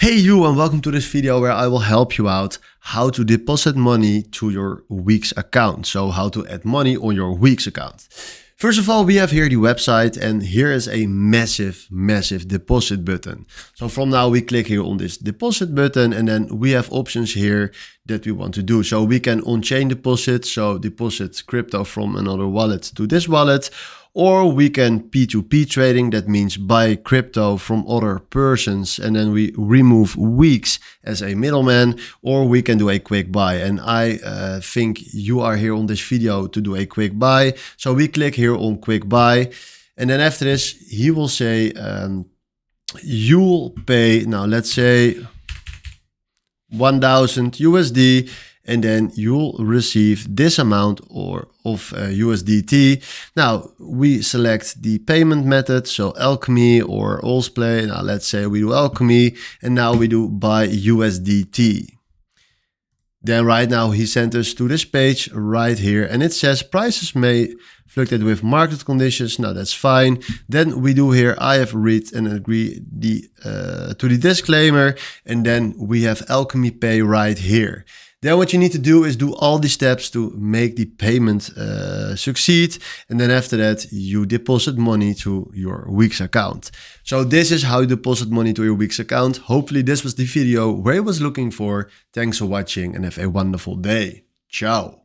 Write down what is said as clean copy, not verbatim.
Hey you, and welcome to this video where I will help you out how to deposit money to your Weex account. So how to add money on your Weex account. First of all, we have here the website, and here is a massive deposit button. So from now we click here on this deposit button, and then we have options here that we want to do. So we can on-chain deposit, so deposit crypto from another wallet to this wallet. Or we can P2P trading, that means buy crypto from other persons and then we remove Weex as a middleman, or we can do a quick buy. And I think you are here on this video to do a quick buy. So we click here on quick buy, and then after this, he will say you'll pay, now let's say 1000 USD, and then you'll receive this amount of USDT. Now we select the payment method, so Alchemy or Allsplay. Now let's say we do Alchemy, and now we do buy USDT. Then right now he sent us to this page right here, and it says prices may fluctuate with market conditions. Now that's fine. Then we do here, I have read and agree to the disclaimer, and then we have Alchemy Pay right here. Then what you need to do is do all the steps to make the payment succeed. And then after that, you deposit money to your Weex account. So this is how you deposit money to your Weex account. Hopefully this was the video where I was looking for. Thanks for watching and have a wonderful day. Ciao.